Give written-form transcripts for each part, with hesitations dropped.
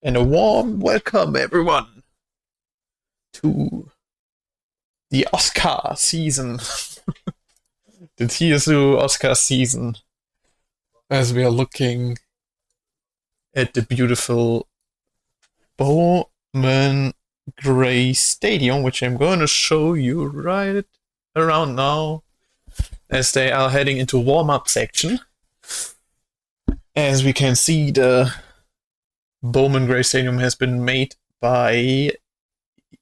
And a warm welcome, everyone, to the Oscar season, the TSU Oscar season, as we are looking at the beautiful Bowman Gray Stadium, which I'm going to show you right around now, as they are heading into warm-up section. As we can see, the Bowman Gray Stadium has been made by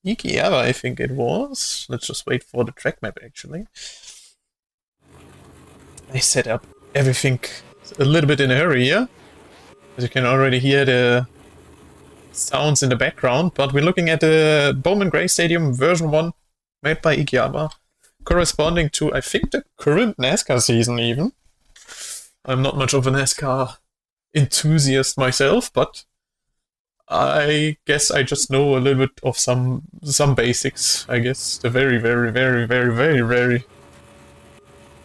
IKEA, I think it was. Let's just wait for the track map, actually. I set up everything a little bit in a hurry here. As you can already hear the sounds in the background, but we're looking at the Bowman Gray Stadium version 1 made by IKEA, corresponding to, I think, the current NASCAR season even. I'm not much of a NASCAR enthusiast myself, but I guess I just know a little bit of some basics, I guess. The very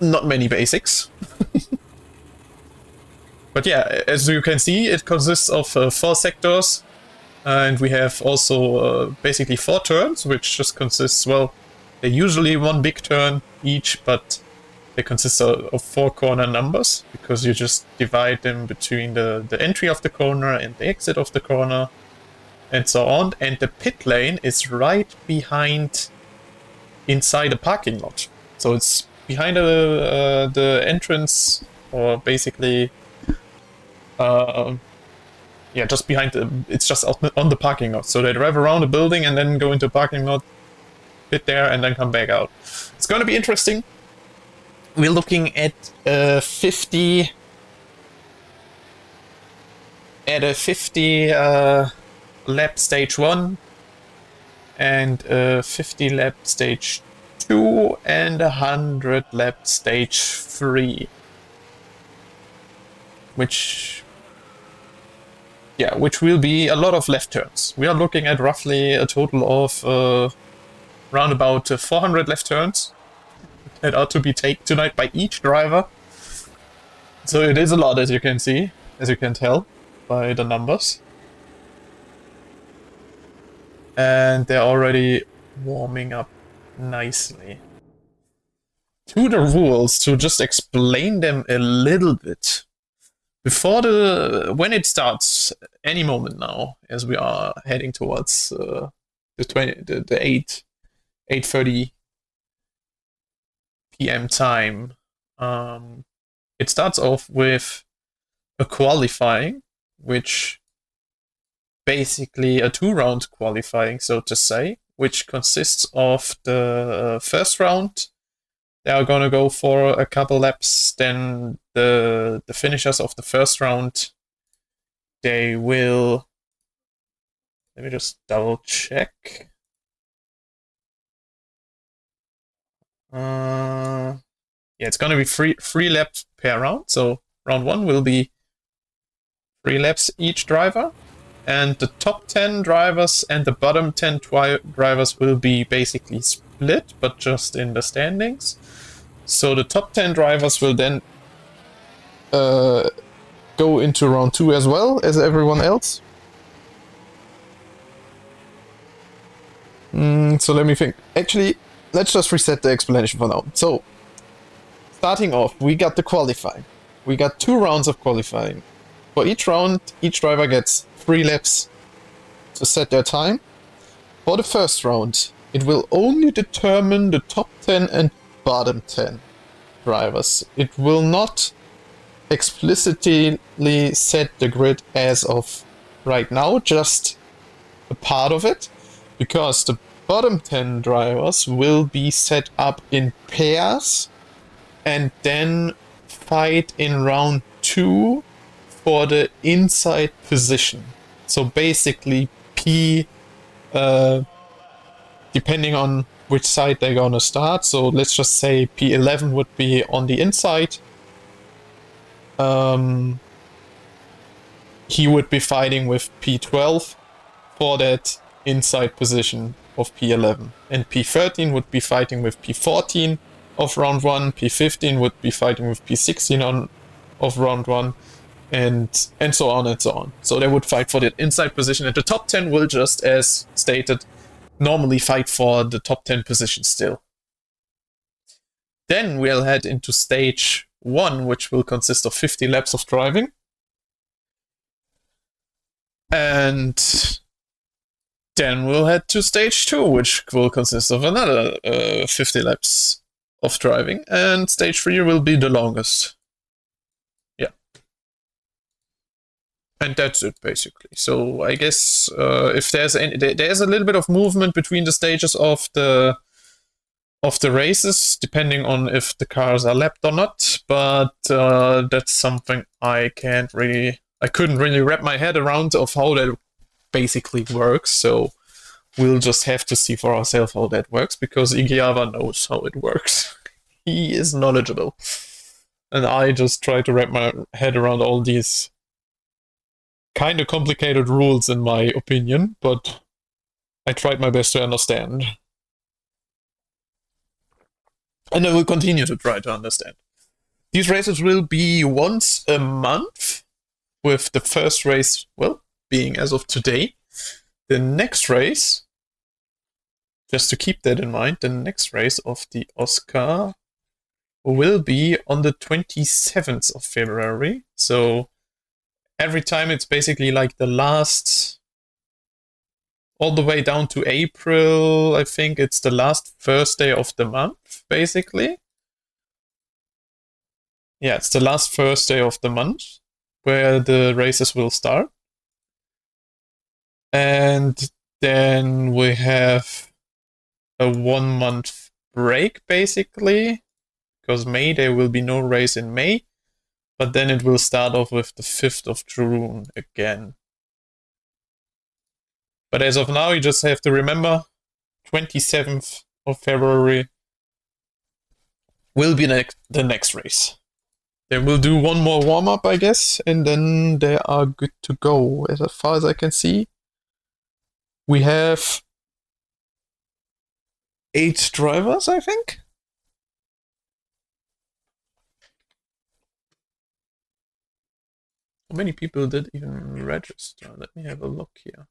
not many basics. But yeah, as you can see, it consists of 4 sectors, and we have also basically 4 turns, which just consists, well, they're usually one big turn each, but they consist of 4 corner numbers, because you just divide them between the entry of the corner and the exit of the corner, and so on. And the pit lane is right behind, inside the parking lot. So it's behind the entrance, or basically, yeah, just behind it's just on the parking lot. So they drive around the building and then go into the parking lot, pit there, and then come back out. It's going to be interesting. We're looking at 50 lap stage 1 and 50 lap stage 2 and 100 lap stage 3, which will be a lot of left turns. We are looking at roughly a total of round about 400 left turns that are to be taken tonight by each driver. So it is a lot, as you can see, as you can tell by the numbers. And they're already warming up nicely. To the rules, to just explain them a little bit. Before when it starts, any moment now, as we are heading towards the 8:30 p.m. time, it starts off with a qualifying, which basically a 2-round qualifying, so to say, which consists of the first round. They are gonna go for a couple laps. Then the finishers of the first round, they will. Let me just double check. Yeah, it's gonna be three laps per round. So round 1 will be 3 laps each driver, and the top 10 drivers and the bottom 10 drivers will be basically split, but just in the standings. So the top 10 drivers will then go into round 2 as well as everyone else. So let me think. Actually, let's just reset the explanation for now. So, starting off, we got the qualifying. We got 2 rounds of qualifying. For each round, each driver gets 3 laps to set their time. For the first round, it will only determine the top 10 and bottom 10 drivers. It will not explicitly set the grid as of right now, just a part of it, because the bottom 10 drivers will be set up in pairs and then fight in round 2 for the inside position. So basically depending on which side they're gonna start. So let's just say P11 would be on the inside. He would be fighting with P12 for that inside position of P11. And P13 would be fighting with P14 of round 1. P15 would be fighting with P16 of round 1. and so on and so on. So they would fight for the inside position, and the top 10 will just, as stated, normally fight for the top 10 position still. Then we'll head into stage 1, which will consist of 50 laps of driving. And then we'll head to stage 2, which will consist of another 50 laps of driving. And stage 3 will be the longest. Yeah. And that's it, basically. So I guess if there's a little bit of movement between the stages of the races, depending on if the cars are lapped or not. But that's something I couldn't really wrap my head around of how that basically works. So we'll just have to see for ourselves how that works, because Igiava knows how it works. He is knowledgeable. And I just try to wrap my head around all these kind of complicated rules, in my opinion, but I tried my best to understand. And I will continue to try to understand. These races will be once a month, with the first race, well, being as of today. The next race, just to keep that in mind, the next race of the OSCR will be on the 27th of February. So every time it's basically like the last, all the way down to April, I think it's the last Thursday of the month, basically. Yeah, it's the last Thursday of the month where the races will start. And then we have a 1 month break, basically, because May, there will be no race in May, but then it will start off with the 5th of June again. But as of now, you just have to remember 27th of February will be the next race. Then we'll do one more warm-up, I guess, and then they are good to go. As far as I can see, we have 8 drivers, I think. How many people did even register? Let me have a look here.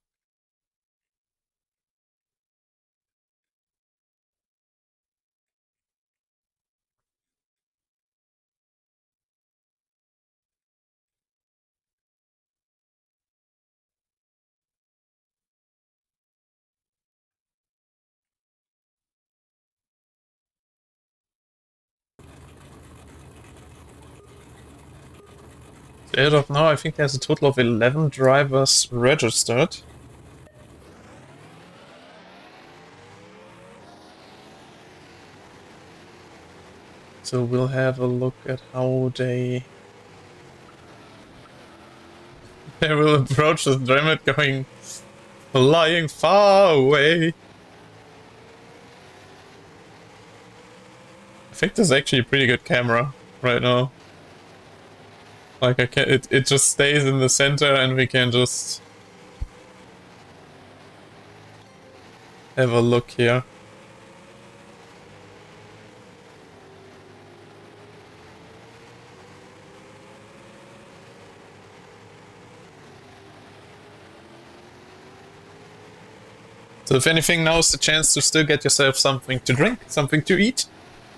So as of now, I think there's a total of 11 drivers registered. So we'll have a look at how they will approach the limit, going flying far away. I think this is actually a pretty good camera right now. Like it just stays in the center, and we can just have a look here. So if anything, now's the chance to still get yourself something to drink, something to eat,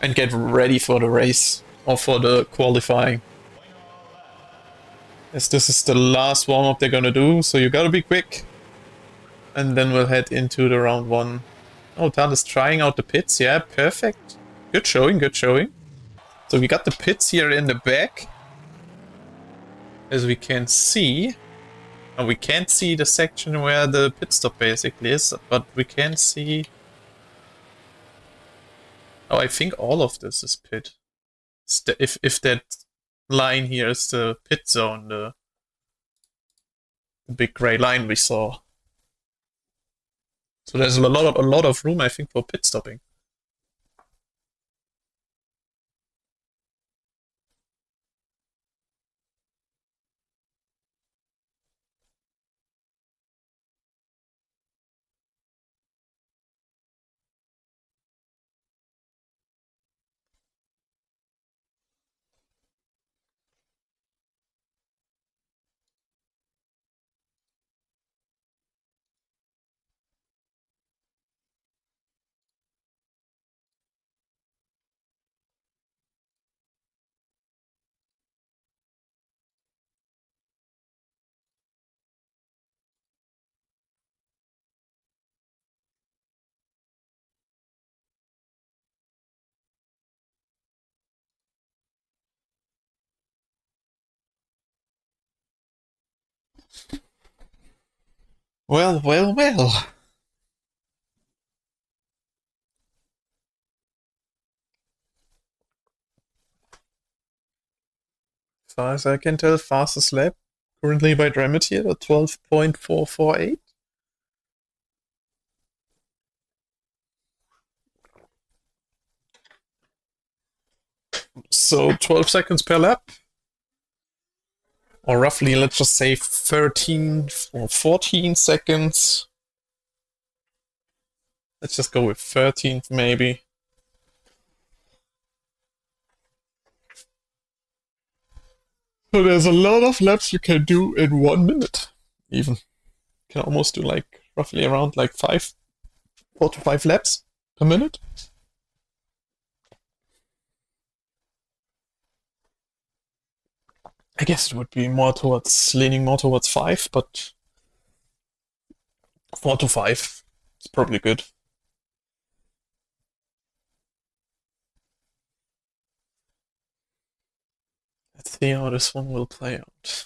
and get ready for the race, or for the qualifying. As this is the last warm-up they're gonna do, so you gotta be quick. And then we'll head into the round 1. Oh, Tal is trying out the pits. Yeah, perfect. Good showing, good showing. So we got the pits here in the back, as we can see. And we can't see the section where the pit stop basically is, but we can see... Oh, I think all of this is pit. If that line here is the pit zone, the big gray line we saw. So there's a lot of room, I think, for pit stopping. Well, well, well. As far as I can tell, fastest lap currently by Dramatier at 12.448. So 12 seconds per lap. Or roughly, let's just say 13 or 14 seconds. Let's just go with 13 maybe. So there's a lot of laps you can do in 1 minute. Even. You can almost do like roughly around like 4 to 5 laps per minute. I guess it would be leaning more towards 5, but 4 to 5 is probably good. Let's see how this one will play out.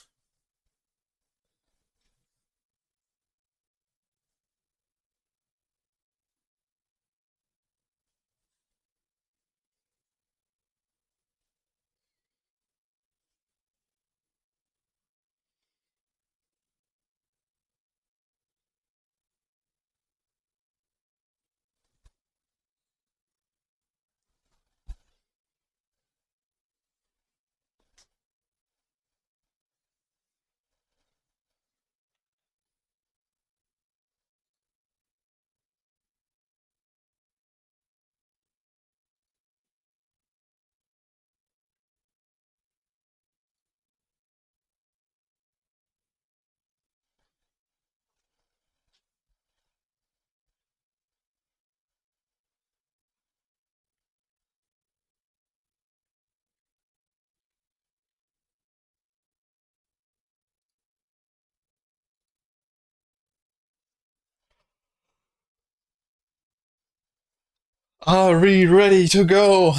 Are we ready to go?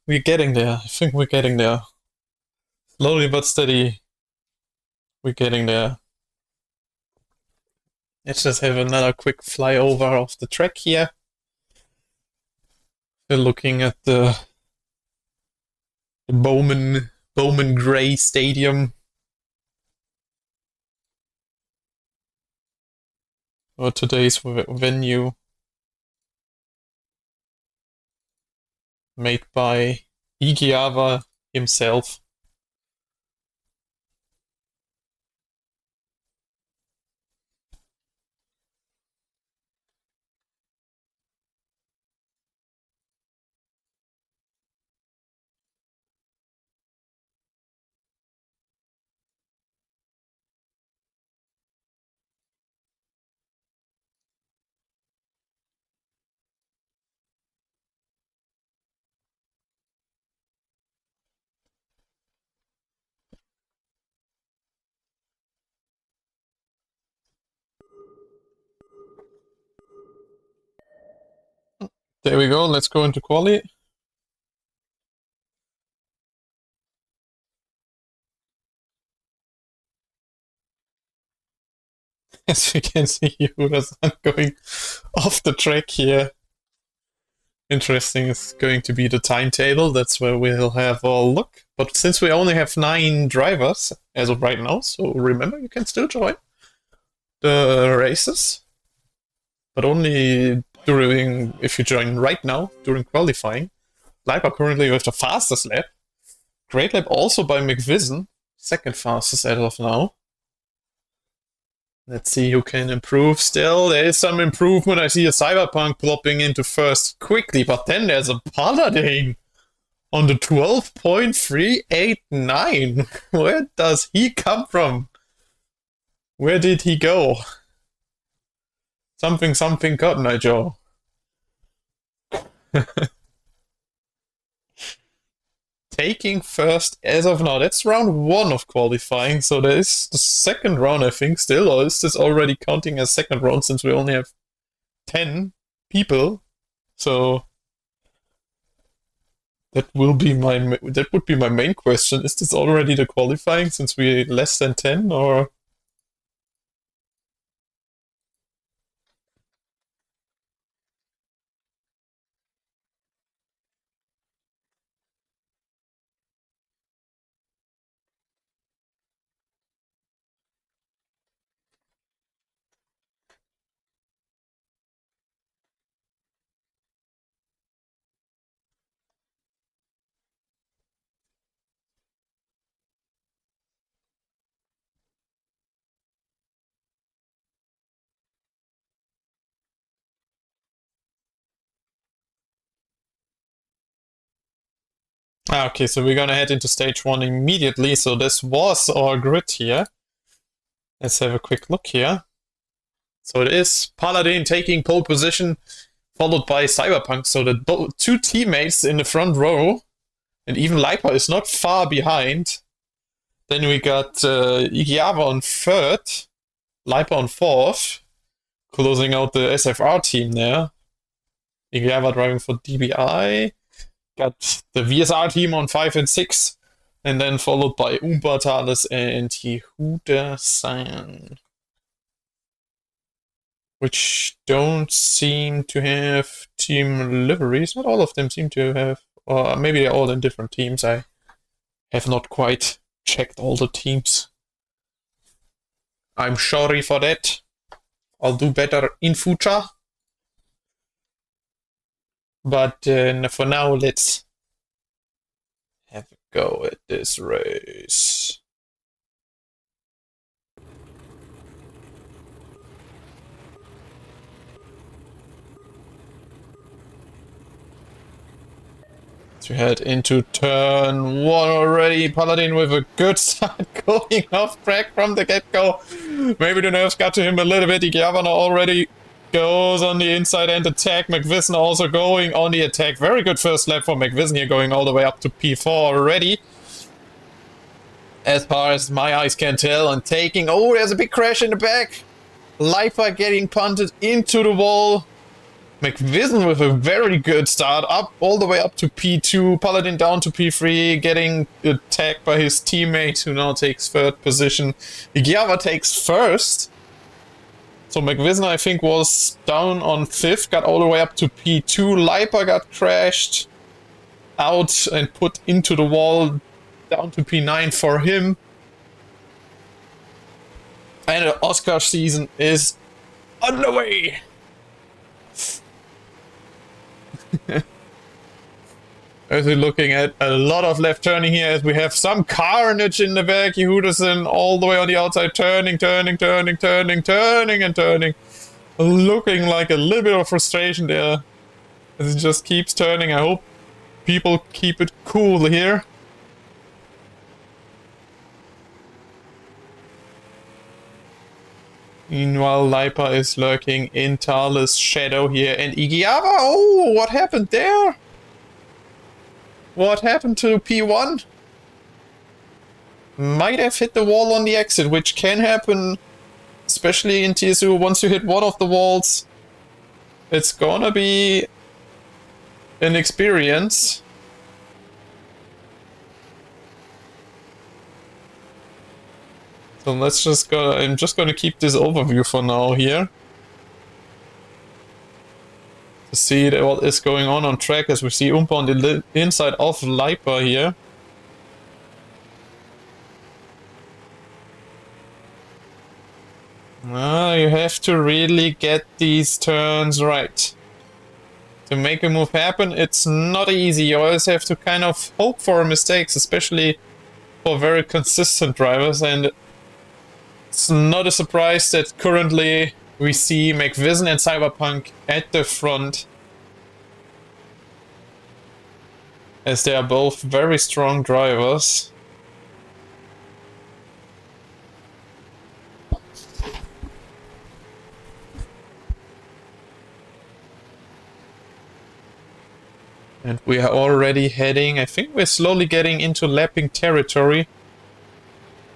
We're getting there. I think we're getting there. Slowly but steady. We're getting there. Let's just have another quick flyover of the track here. We're looking at the Bowman Gray Stadium. Or today's venue. Made by Igiava himself. There we go, let's go into quali. As you can see, Yuda's going off the track here. Interesting is going to be the timetable, that's where we'll have a look. But since we only have 9 drivers as of right now, so remember, you can still join the races. But only if you join right now, during qualifying. Leiber currently with the fastest lap. Great lap also by McVision, second fastest as of now. Let's see who can improve still. There is some improvement. I see a Cyberpunk plopping into first quickly, but then there's a Paladin on the 12.389. Where does he come from? Where did he go? Something Cotton Eye Joe. Taking first as of now. That's round 1 of qualifying, so there is the second round, I think, still, or is this already counting as second round since we only have 10 people? So that would be my main question. Is this already the qualifying since we're less than 10, or Okay, so we're gonna head into stage 1 immediately. So this was our grid here. Let's have a quick look here. So it is Paladin taking pole position, followed by Cyberpunk. So the two teammates in the front row, and even Lipa is not far behind. Then we got Igiava on third, Lipa on fourth, closing out the SFR team there. Igiava driving for DBI. Got the VSR team on 5 and 6, and then followed by Umpa, Thales, and Yehuda-san, which don't seem to have team liveries. Not all of them seem to have, or maybe they're all in different teams. I have not quite checked all the teams. I'm sorry for that. I'll do better in future. But for now, let's have a go at this race. To head into turn 1 already. Paladin with a good start, going off track from the get-go. Maybe the nerves got to him a little bit. Igiavana already goes on the inside and attack. McVison also going on the attack. Very good first lap for McVison here, going all the way up to P4 already. As far as my eyes can tell, and taking... Oh, there's a big crash in the back. Lipa getting punted into the wall. McVison with a very good start, up all the way up to P2. Paladin down to P3, getting attacked by his teammate, who now takes third position. Igiava takes first. So McVison, I think, was down on 5th, got all the way up to P2. Lipa got crashed out and put into the wall, down to P9 for him. And the OSCR season is underway. As we're looking at a lot of left turning here, as we have some carnage in the back. Yehuda-san all the way on the outside, turning. Looking like a little bit of frustration there, as it just keeps turning. I hope people keep it cool here. Meanwhile, Lipa is lurking in Thales' shadow here, and Igiava, oh, what happened there? What happened to P1? Might have hit the wall on the exit, which can happen, especially in TSU. Once you hit one of the walls, it's gonna be an experience. So let's just go. I'm just gonna keep this overview for now here, to see what is going on track, as we see Umpa on the inside of Lipa here. You have to really get these turns right. To make a move happen, it's not easy. You always have to kind of hope for mistakes, especially for very consistent drivers, and it's not a surprise that currently we see McVison and Cyberpunk at the front, as they are both very strong drivers. And we are already heading, I think we're slowly getting into lapping territory.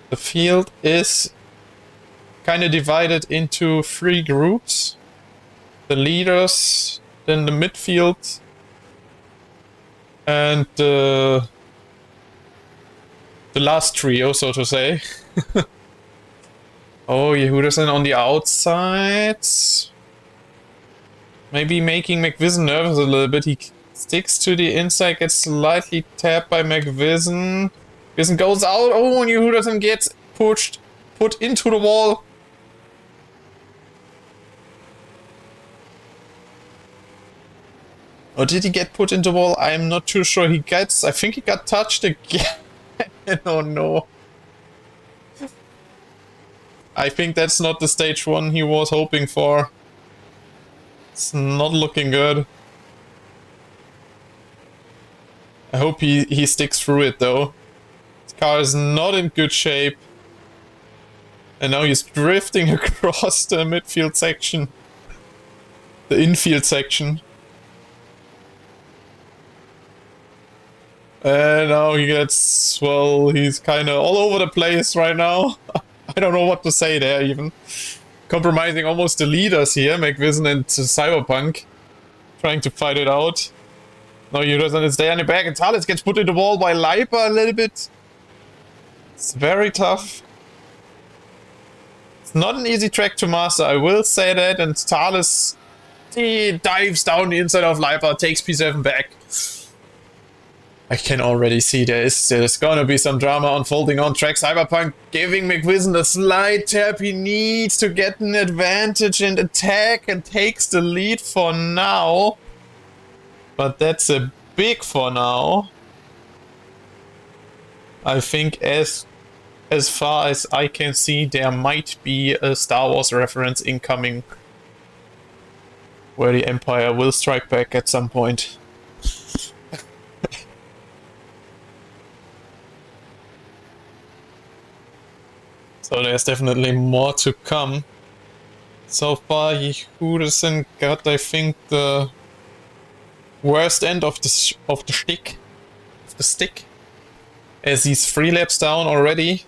The field is kind of divided into 3 groups. The leaders, then the midfield, and the last trio, so to say. Oh, Yehuda-san on the outside. Maybe making McVison nervous a little bit. He sticks to the inside, gets slightly tapped by McVison. McVison goes out. Oh, and Yehuda-san gets put into the wall. Or did he get put into the wall? I'm not too sure. I think he got touched again. Oh no. I think that's not the stage 1 he was hoping for. It's not looking good. I hope he sticks through it though. His car is not in good shape. And now he's drifting across the midfield section. The infield section. And now he gets, well, he's kind of all over the place right now. I don't know what to say there even. Compromising almost the leaders here, McVision and Cyberpunk. Trying to fight it out. Now Uderson is there in the back and Thales gets put in the wall by Leiper a little bit. It's very tough. It's not an easy track to master, I will say that, and Thales, he dives down the inside of Leiper, takes P7 back. I can already see there's gonna be some drama unfolding on track. Cyberpunk giving McVision the slight tap he needs to get an advantage and attack and takes the lead for now. But that's a big for now. I think as far as I can see, there might be a Star Wars reference incoming where the Empire will strike back at some point. So there's definitely more to come. So far, Yehuderson got, I think, the worst end of the stick, as he's 3 laps down already.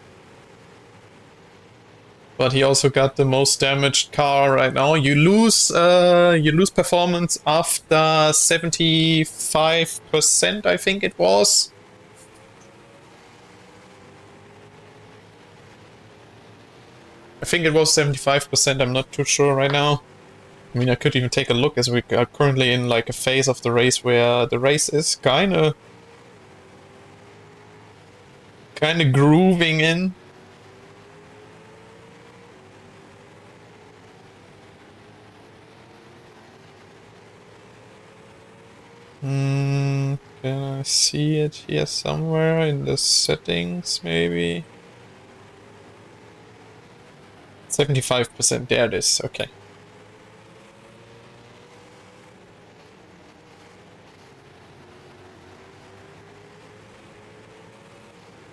But he also got the most damaged car right now. You lose performance after 75%, I think it was. I think it was 75%, I'm not too sure right now. I mean, I could even take a look as we are currently in like a phase of the race where the race is kinda grooving in. Can I see it here somewhere in the settings, maybe? 75%, there it is, okay.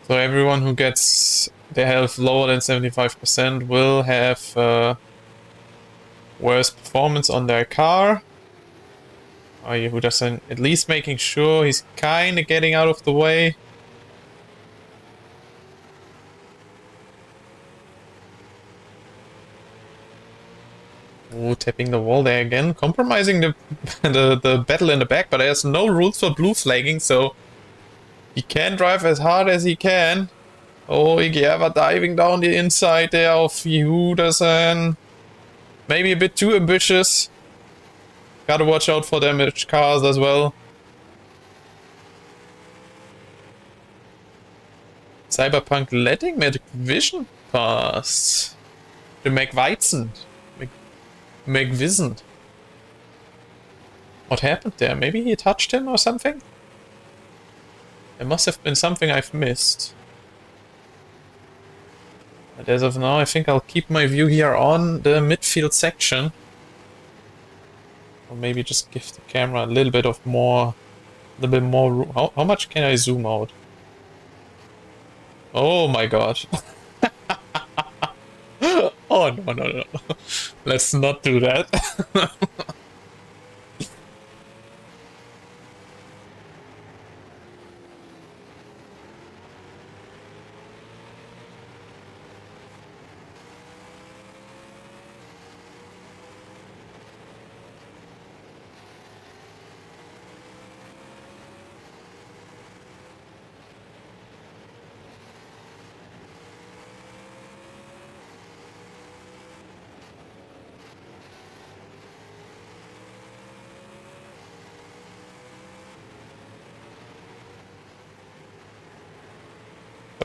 So everyone who gets their health lower than 75% will have worse performance on their car. Who doesn't, at least making sure he's kinda getting out of the way. Oh, tapping the wall there again, compromising the the battle in the back, but there's no rules for blue flagging, so he can drive as hard as he can. Oh, Igiava diving down the inside there of Yehuderson. Maybe a bit too ambitious. Gotta watch out for damaged cars as well. Cyberpunk letting McVision pass. The McVision. McVision. What happened there? Maybe he touched him or something? There must have been something I've missed. But as of now, I think I'll keep my view here on the midfield section. Or maybe just give the camera a little bit more room. How much can I zoom out? Oh my god. Oh no. Let's not do that.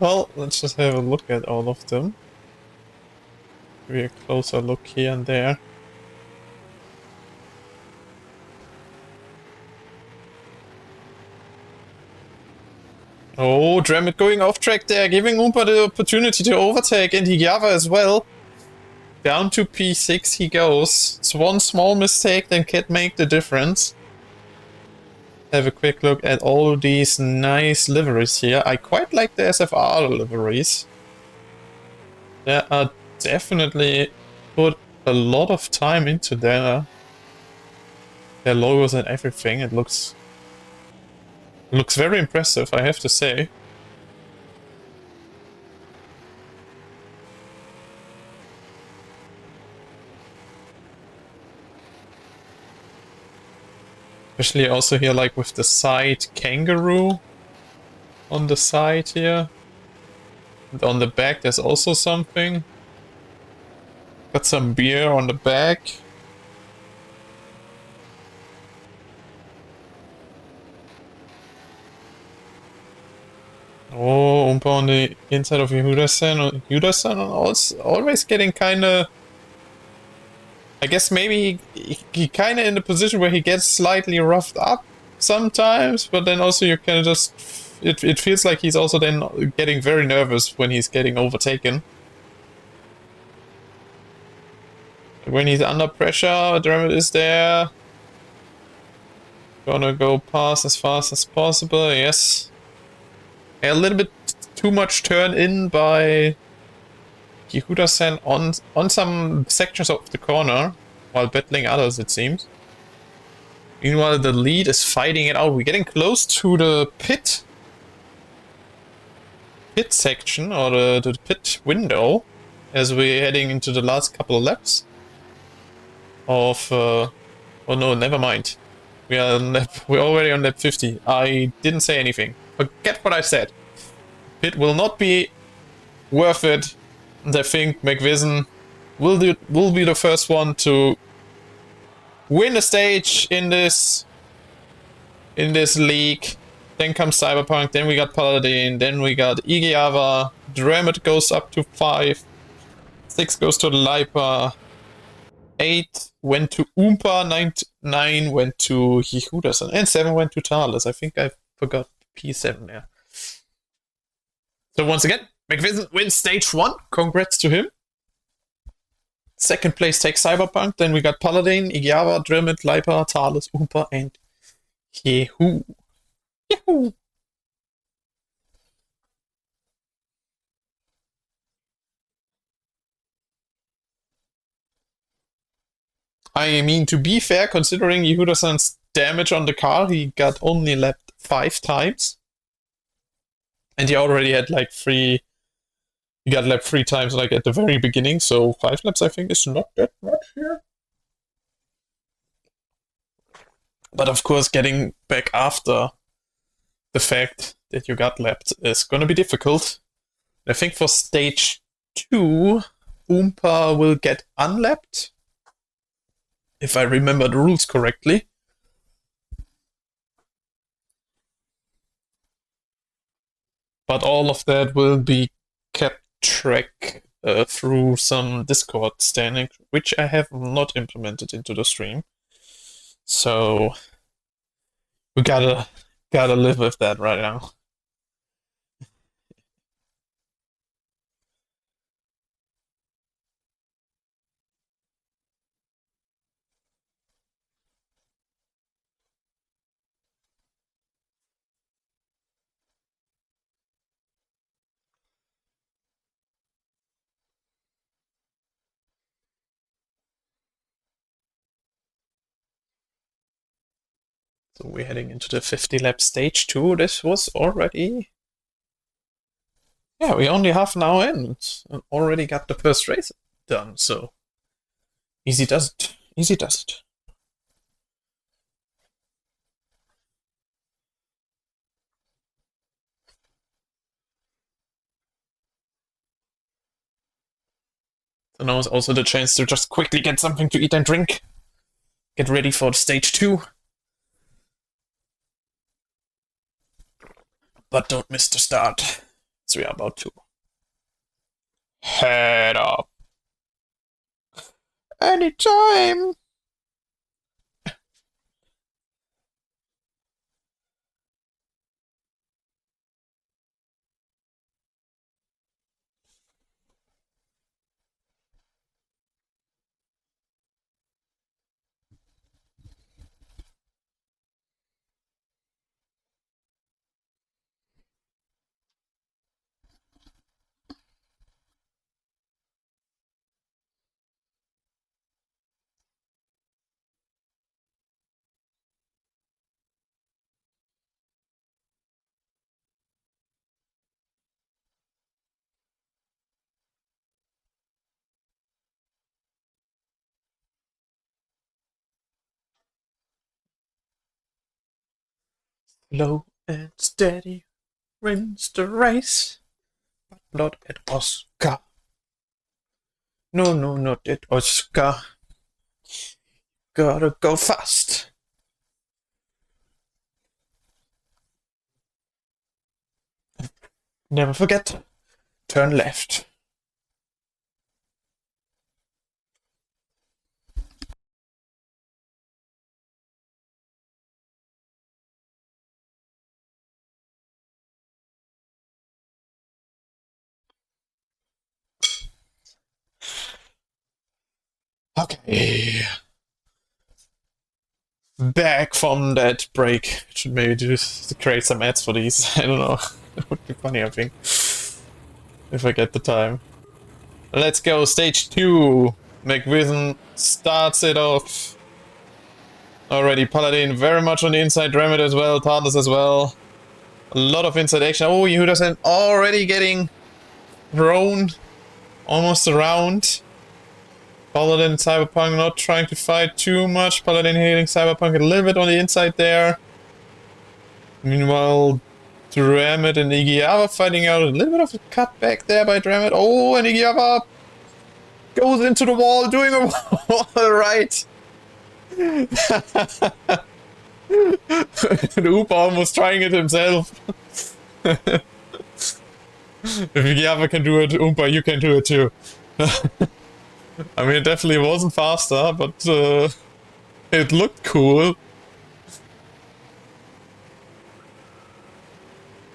Well, let's just have a look at all of them. Give you a closer look here and there. Oh, Dramit going off track there, giving Oompa the opportunity to overtake, and Higyava as well. Down to P6 he goes. It's one small mistake that can make the difference. have a quick look at all these nice liveries here. I quite like the SFR liveries. There are definitely put a lot of time into their logos and everything. It looks very impressive, I have to say. Especially also here, like with the side kangaroo on the side here. And on the back, there's also something. Got some beer on the back. Oh, Oompa on the inside of Yehuda-san. Yehuda-san always getting kinda... I guess maybe he kinda in the position where he gets slightly roughed up sometimes, but then also you can just... It feels like he's also then getting very nervous when he's getting overtaken. When he's under pressure, Dermot is there. Gonna go past as fast as possible, yes. A little bit too much turn in by Yehuda-san on some sections of the corner, while battling others, it seems. Meanwhile, the lead is fighting it out. We're getting close to the pit section, or the pit window, as we're heading into the last couple of laps of... oh no, never mind. We're already on lap 50. I didn't say anything. Forget what I said. Pit will not be worth it. And I think McVision will be the first one to win a stage in this league. Then comes Cyberpunk, then we got Paladin, then we got Igiava, Dramet goes up to 5, 6 goes to Lipa, 8 went to Oompa, 9 went to Yehuda-san, and 7 went to Thales. I think I forgot P7 there. So once again, McVision wins stage 1. Congrats to him. Second place takes Cyberpunk. Then we got Paladin, Igiava, Dramet, Lipa, Thales, Oompa, and Yehu. Yahoo! I mean, to be fair, considering Yehuda-san's damage on the car, he got only lapped 5 times. And he already had like 3... He got lapped 3 times like at the very beginning, so 5 laps I think is not that much here. But of course, getting back after the fact that you got lapped is gonna be difficult. I think for stage 2, Oompa will get unlapped, if I remember the rules correctly. But all of that will be kept track through some Discord standing, which I have not implemented into the stream. So we gotta live with that right now. So we're heading into the 50 lap stage 2. This was already... Yeah, we only half an hour in and already got the first race done, so... Easy does it. Easy does it. So now is also the chance to just quickly get something to eat and drink. Get ready for stage 2. But don't miss the start. So we are about to head up. Anytime! Slow and steady wins the race, but not at Oscar. No, no, not at Oscar. Gotta go fast. Never forget, turn left. Okay. Back from that break. Should maybe just create some ads for these. I don't know. It would be funny, I think. If I get the time. Let's go, stage 2. McVision starts it off. Already Paladin very much on the inside, Remit as well, Tardas as well. A lot of inside action. Oh, Yehuda's already getting thrown almost around. Paladin Cyberpunk not trying to fight too much. Paladin hitting Cyberpunk a little bit on the inside there. Meanwhile, Dramit and Igiava fighting out. A little bit of a cutback there by Dramit. Oh, and Igiava goes into the wall, doing a wall right. The Upa almost trying it himself. If Igiava can do it, Oompa, you can do it too. I mean, it definitely wasn't faster, but it looked cool.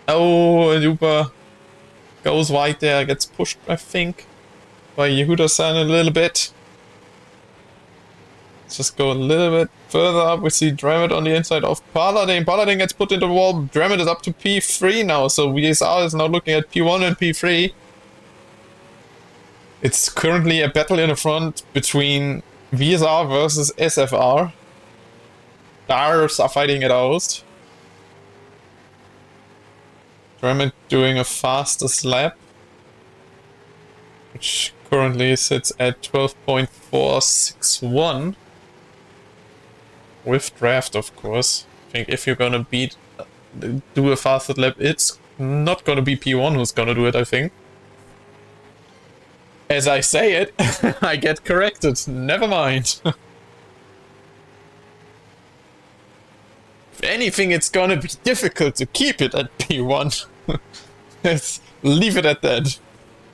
Oh, Yupa goes wide there, gets pushed, I think, by Yehuda-san a little bit. Let's just go a little bit further up. We see Dramit on the inside of Paladin. Paladin gets put into the wall. Dramit is up to P3 now, so VSR is now looking at P1 and P3. It's currently a battle in the front between VSR versus SFR. Dars are fighting it out. Dramit doing a fastest lap, which currently sits at 12.461. With draft, of course. I think if you're gonna do a fastest lap, it's not gonna be P1 who's gonna do it, I think. As I say it, I get corrected. Never mind. If anything, it's gonna be difficult to keep it at P1. Let's leave it at that.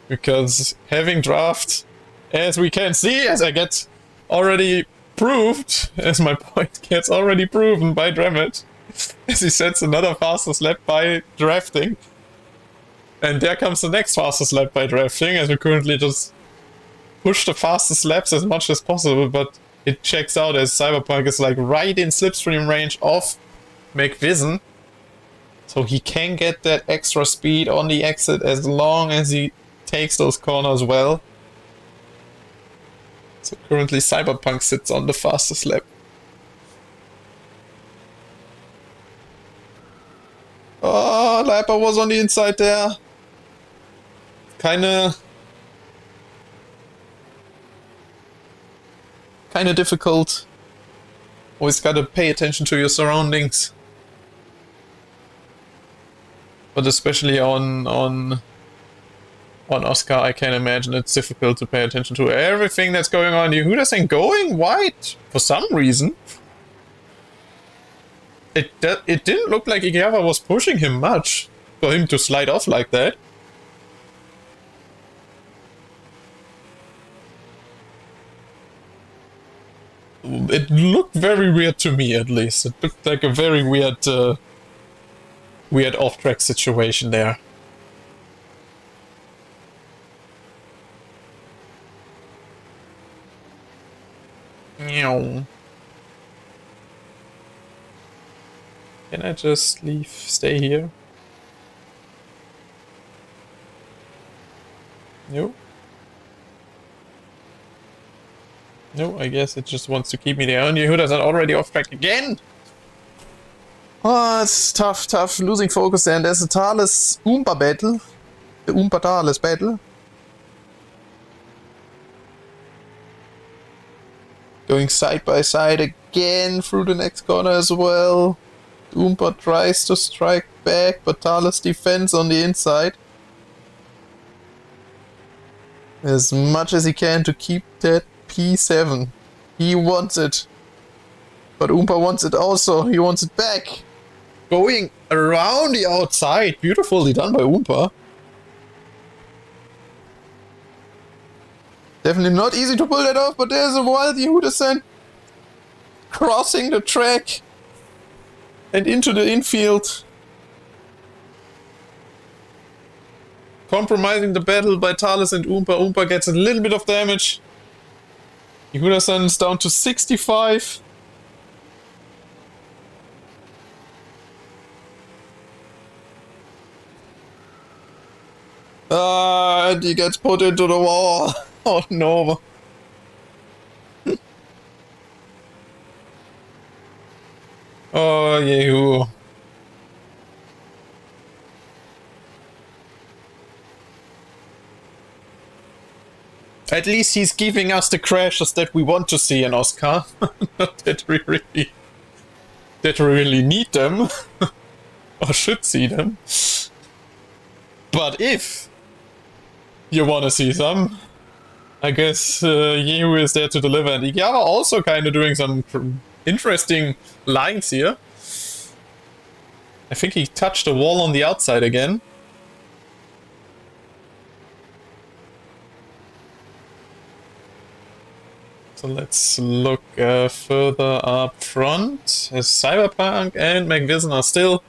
Because having draft, as we can see, as I get already proved, as my point gets already proven by Dramit, as he sets another fastest lap by drafting. And there comes the next fastest lap by drafting, as we currently just push the fastest laps as much as possible, but it checks out as Cyberpunk is like right in slipstream range of McVision. So he can get that extra speed on the exit as long as he takes those corners well. So currently Cyberpunk sits on the fastest lap. Oh, Lapper was on the inside there. Kinda difficult. Always gotta pay attention to your surroundings. But especially on Oscar, I can imagine it's difficult to pay attention to everything that's going on. Yehuda's ain't going wide for some reason. It didn't look like Igiava was pushing him much for him to slide off like that. It looked very weird to me, at least. It looked like a very weird off-track situation there. Meow. Can I just stay here? No. No, I guess it just wants to keep me there. And Yehuda's already off track again! Oh, it's tough. Losing focus there. And there's a Thales Oompa battle. The Oompa Thales battle. Going side by side again through the next corner as well. Doompa tries to strike back, but Thales defends on the inside as much as he can to keep that P7. He wants it. But Oompa wants it also. He wants it back. Going around the outside. Beautifully done by Oompa. Definitely not easy to pull that off, but there's a wild Yehuda crossing the track and into the infield. Compromising the battle by Thales and Oompa. Oompa gets a little bit of damage. Yehuda is down to 65. And he gets put into the wall. Oh no. Oh, Yehu. At least he's giving us the crashes that we want to see in OSCR. Not that we really need them. Or should see them. But if you want to see some, I guess Yehu is there to deliver. And Igiava also kind of doing some interesting lines here. I think he touched the wall on the outside again. So let's look further up front. As Cyberpunk and McVison are still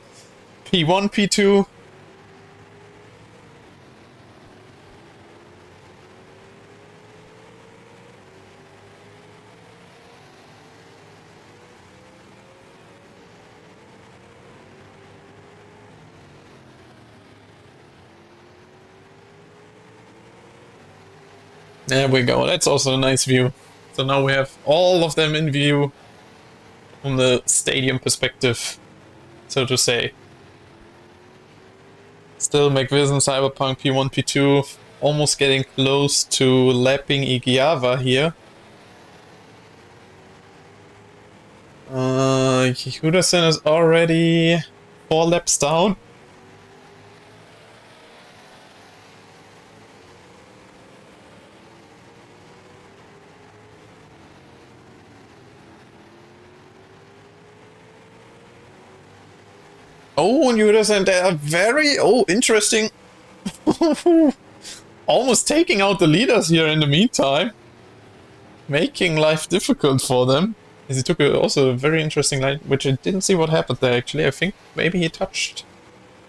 P1, P2. There we go, that's also a nice view. So now we have all of them in view from the stadium perspective, so to say. Still McVison, Cyberpunk, P1, P2, almost getting close to lapping Igiava here. Yehuda is already 4 laps down. Oh, and Yehuda, they are very interesting. Almost taking out the leaders here in the meantime. Making life difficult for them. As he took also a very interesting line, which I didn't see what happened there actually. I think maybe he touched.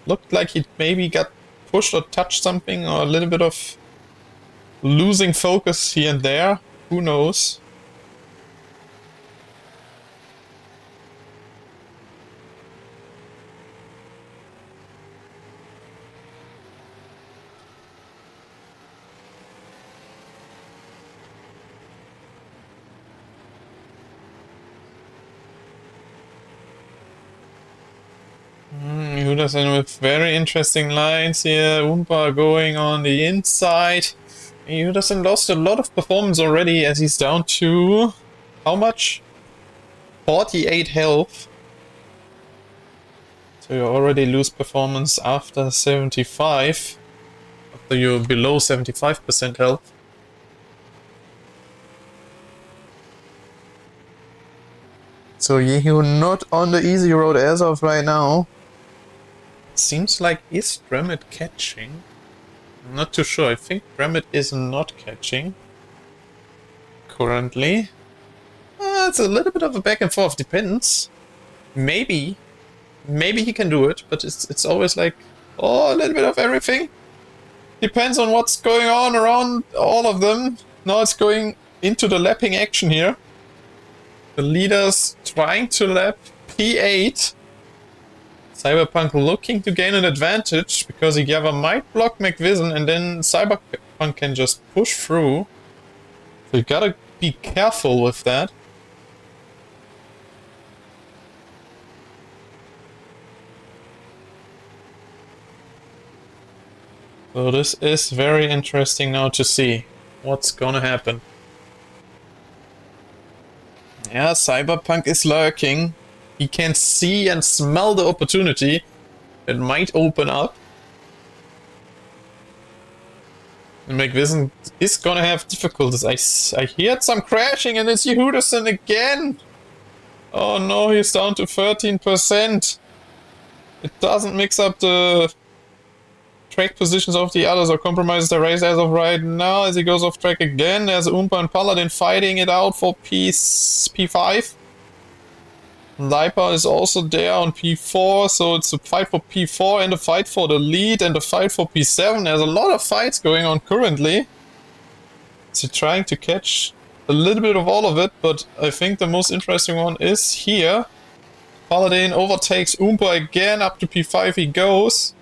Looked like he maybe got pushed or touched something, or a little bit of losing focus here and there. Who knows? Yehuda with very interesting lines here. Oompa going on the inside. Yehuda lost a lot of performance already as he's down to... how much? 48 health. So you already lose performance after 75. After you're below 75% health. So Yehu not on the easy road as of right now. Seems like is Dremit catching? I'm not too sure. I think Dremit is not catching currently. It's a little bit of a back and forth. Depends. Maybe he can do it, but it's always like, oh, a little bit of everything. Depends on what's going on around all of them. Now it's going into the lapping action here. The leaders trying to lap P8. Cyberpunk looking to gain an advantage because Igiava might block McVison and then Cyberpunk can just push through. So you gotta be careful with that. So this is very interesting now to see what's gonna happen. Yeah, Cyberpunk is lurking. He can see and smell the opportunity that might open up. And McVision is gonna have difficulties. I heard some crashing and it's Yehudason again. Oh no, he's down to 13%. It doesn't mix up the track positions of the others or compromises the race as of right now. As he goes off track again, there's Oompa and Paladin fighting it out for P5. Lipa is also there on P4, so it's a fight for P4 and a fight for the lead and a fight for P7. There's a lot of fights going on currently. So trying to catch a little bit of all of it, but I think the most interesting one is here. Paladin overtakes Oompa again, up to P5 he goes.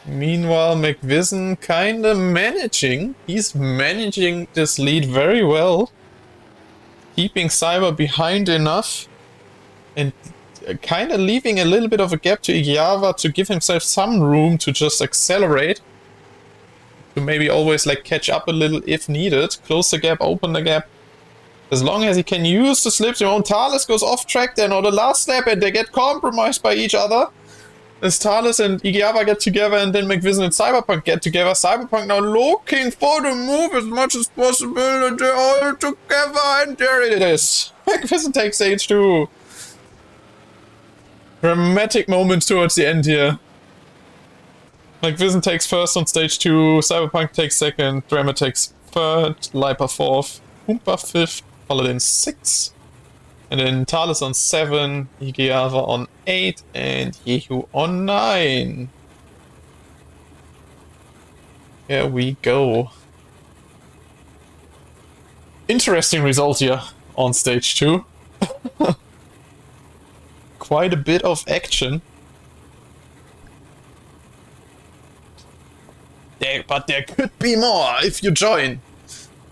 Meanwhile, McVision kinda managing. He's managing this lead very well. Keeping Cyber behind enough. And kinda leaving a little bit of a gap to Igiava to give himself some room to just accelerate. To maybe always like catch up a little if needed. Close the gap, open the gap. As long as he can use the slips. Thales goes off track then on the last lap and they get compromised by each other. As Thales and Igiava get together and then McVision and Cyberpunk get together. Cyberpunk now looking for the move as much as possible and they're all together and there it is. McVision takes H2. Dramatic moments towards the end here. McVision takes first on stage 2, Cyberpunk takes second, Drama takes third, Lipa 4th, Oompa 5th, Paladin 6th. And then Thales on 7, Igiava on 8, and Yehu on 9. Here we go. Interesting result here on stage 2. Quite a bit of action. But there could be more if you join.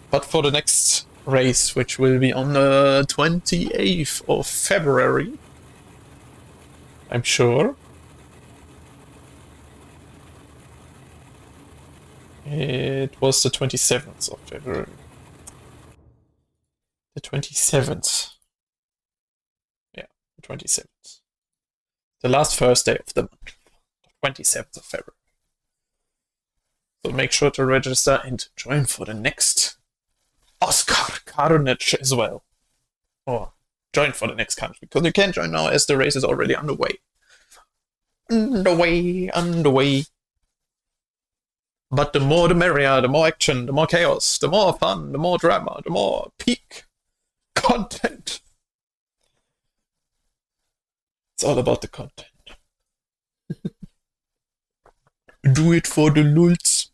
But for the next race, which will be on the 28th of February, I'm sure. It was the 27th of February. The 27th. Yeah, the 27th. The last Thursday of the month. 27th of February. So make sure to register and join for the next OSCR carnage as well. Or join for the next carnage, because you can't join now as the race is already underway. Underway. But the more the merrier, the more action, the more chaos, the more fun, the more drama, the more peak content. It's all about the content. Do it for the lulz.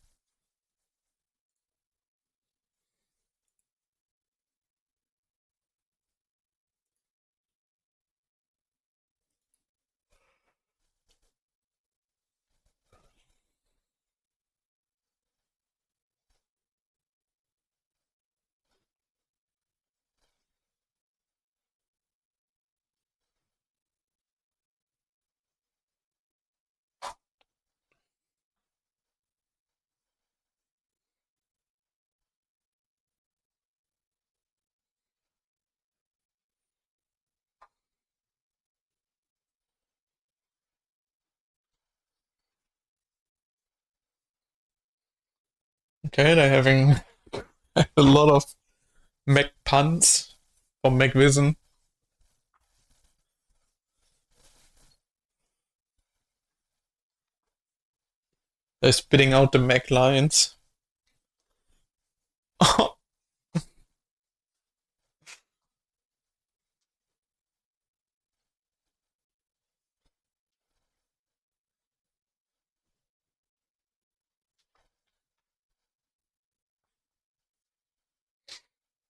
Okay, they're having a lot of Mac puns from McVision. They're spitting out the Mac lines.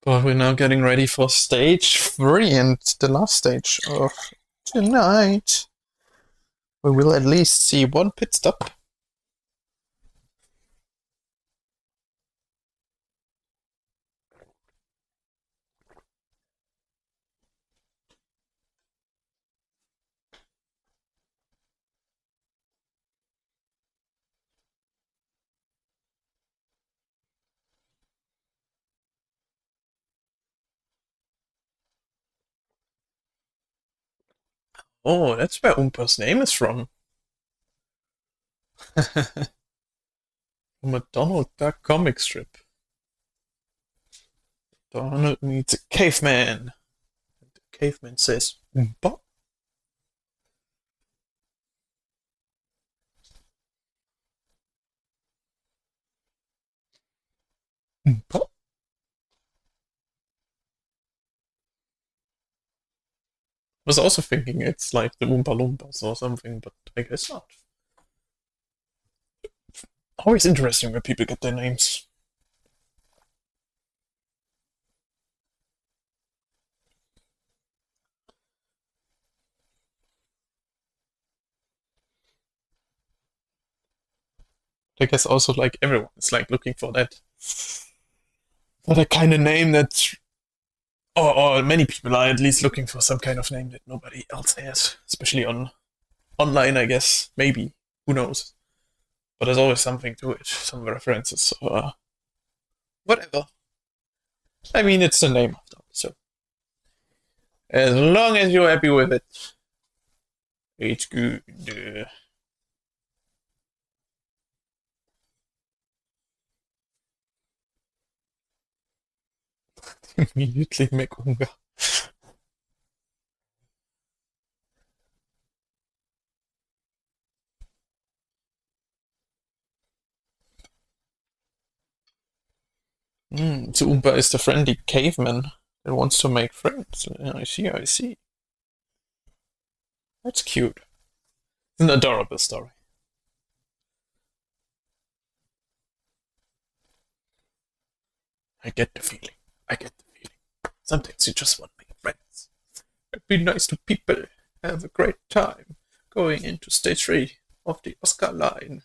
But we're now getting ready for stage 3 and the last stage of tonight. We will at least see one pit stop. Oh, that's where Oompa's name is from. From a Donald Duck comic strip. Donald meets a caveman. The caveman says, Oompa. Oompa. I was also thinking it's like the Oompa Loompas or something, but I guess not. Always interesting where people get their names. I guess also like everyone is like looking for that kind of name that, or many people are at least looking for some kind of name that nobody else has, especially online. I guess maybe, who knows? But there's always something to it, some references or whatever. I mean, it's the name after all, so as long as you're happy with it, it's good. Immediately make Unga. So Oompa is the friendly caveman that wants to make friends. I see, I see. That's cute. It's an adorable story. I get the feeling. I get the feeling. Sometimes you just want to make friends. Be nice to people. Have a great time. Going into stage 3 of the OSCR line.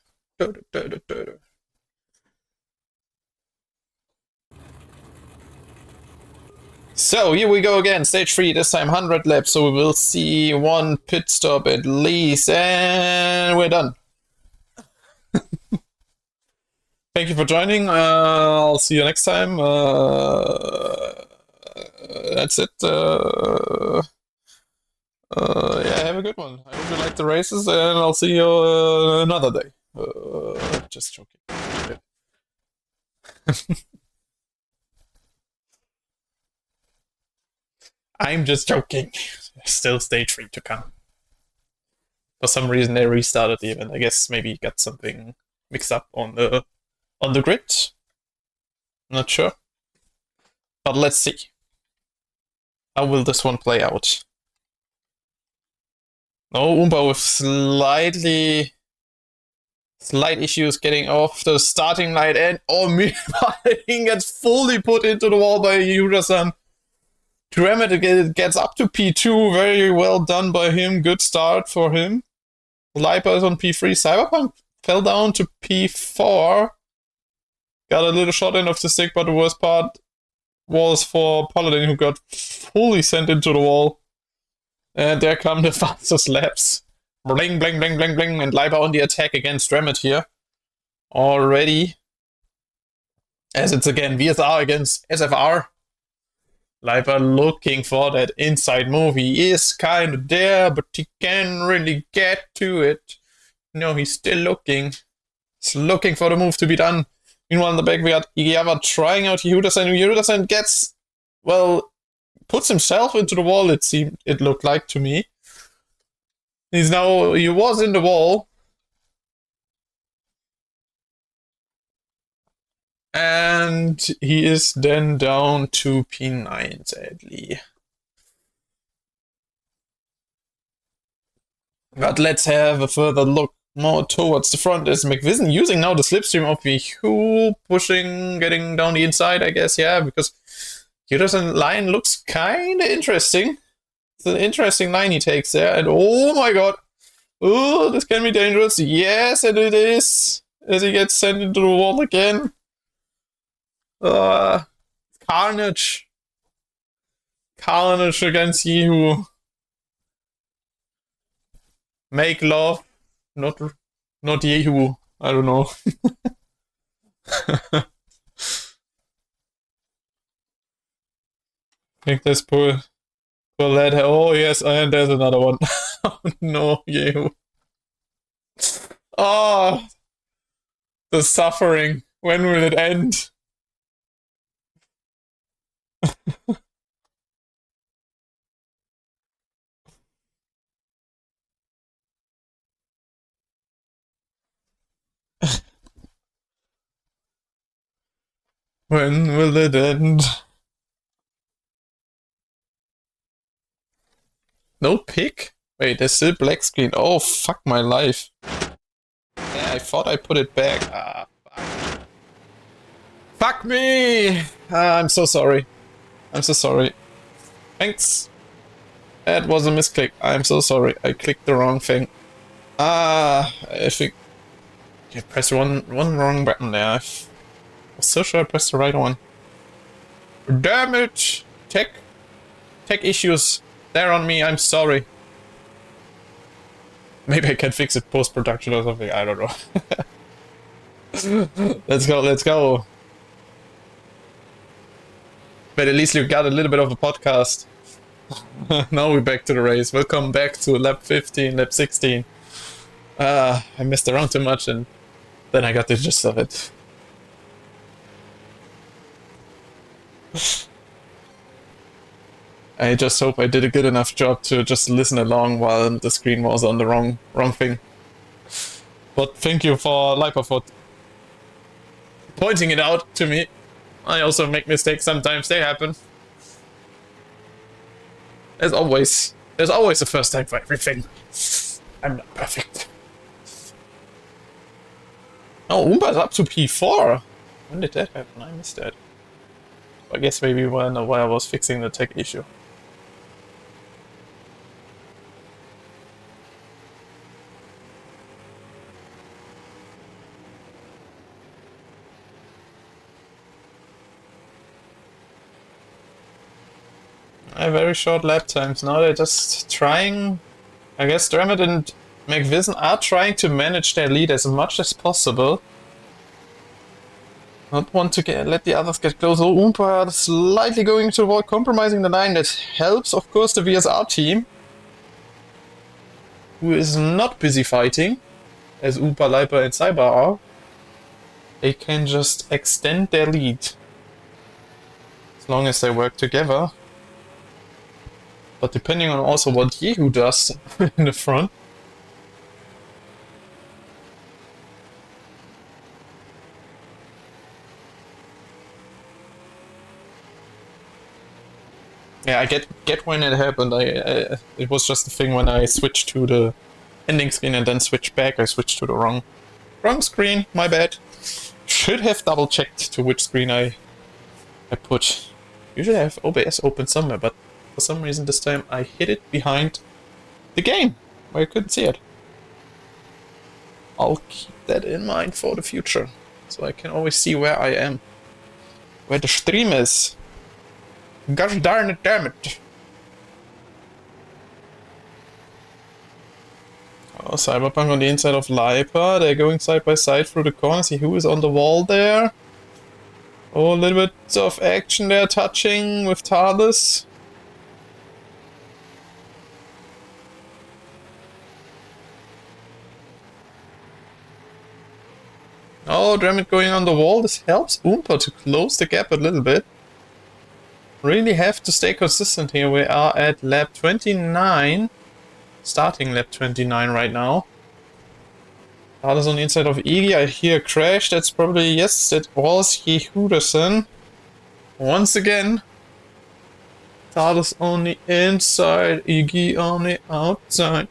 So here we go again, stage 3, this time 100 laps, so we will see one pit stop at least, and we're done. Thank you for joining, I'll see you next time, that's it, yeah, have a good one, I hope you like the races, and I'll see you another day, just joking. I'm just joking. Still stage 3 to come. For some reason they restarted the event. I guess maybe got something mixed up on the grid. Not sure. But let's see. How will this one play out? No, Oompa with slight issues getting off the starting line, and meanwhile he gets fully put into the wall by Yuda-san. Dramatic gets up to P2, very well done by him, good start for him. Lipa is on P3, Cyberpunk fell down to P4. Got a little shot in of the stick, but the worst part was for Paladin, who got fully sent into the wall. And there come the fastest laps. Bling, bling, bling, bling, bling, and Lipa on the attack against Dremet here. Already. As it's again VSR against SFR. Lipa looking for that inside move. He is kind of there, but he can't really get to it. No, he's still looking. He's looking for the move to be done. Meanwhile, in the back, we had Igiyama trying out Yehuda-san. Yehuda-san gets, well, puts himself into the wall, it looked like to me. He was in the wall. And he is then down to P9, sadly. But let's have a further look more towards the front. Is McVision using now the slipstream of Vihu, pushing, getting down the inside, I guess, yeah, because Yuda's line looks kind of interesting. It's an interesting line he takes there, and oh my god, oh, this can be dangerous. Yes, and it is, as he gets sent into the wall again. Carnage. Carnage against Yehu. Make love, not Yehu. I don't know. I think this poor lad. Oh yes, and there's another one. Oh no, you. Oh, the suffering. When will it end? When will it end? No pick? Wait, there's still black screen. Oh, fuck my life. Yeah, I thought I put it back. Ah, fuck. Fuck me! Ah, I'm so sorry. I'm so sorry. Thanks. That was a misclick. I'm so sorry. I clicked the wrong thing. Ah, I think I pressed one wrong button there. I was so sure I pressed the right one. Damn it! Tech issues. They're on me. I'm sorry. Maybe I can fix it post-production or something. I don't know. Let's go. Let's go. But at least you got a little bit of a podcast. Now we're back to the race. Welcome back to lap 15, lap 16. I messed around too much and then I got the gist of it. I just hope I did a good enough job to just listen along while the screen was on the wrong thing. But thank you for Lipa for pointing it out to me. I also make mistakes sometimes, they happen. There's always a first time for everything. I'm not perfect. Oh, Oompa's up to P4. When did that happen? I missed that. I guess maybe while I was fixing the tech issue. Very short lap times. Now they're just trying. I guess Dermot and McVision are trying to manage their lead as much as possible. Not want to let the others get close. Oh, Oompa slightly going to avoid compromising the line. That helps, of course, the VSR team, who is not busy fighting, as Oompa, Lipa, and Cyber are. They can just extend their lead as long as they work together. But depending on also what Yehu does in the front. Yeah, I get when it happened. It was just a thing when I switched to the ending screen and then switched back. I switched to the wrong screen. My bad. Should have double checked to which screen I put. Usually I have OBS open somewhere, but for some reason this time I hid it behind the game where I couldn't see it. I'll keep that in mind for the future, so I can always see where I am, where the stream is. Gosh darn it, damn it. Oh, Cyberpunk on the inside of Lipa. They're going side by side through the corner. See who is on the wall there. Oh, a little bit of action there, touching with Thales. Oh, Dramit going on the wall. This helps Oompa to close the gap a little bit. Really have to stay consistent here. We are at lap 29. Starting lap 29 right now. Thales on the inside of Iggy. I hear a crash. That's probably, yes, that was Yehuderson. Once again. Thales on the inside. Iggy on the outside.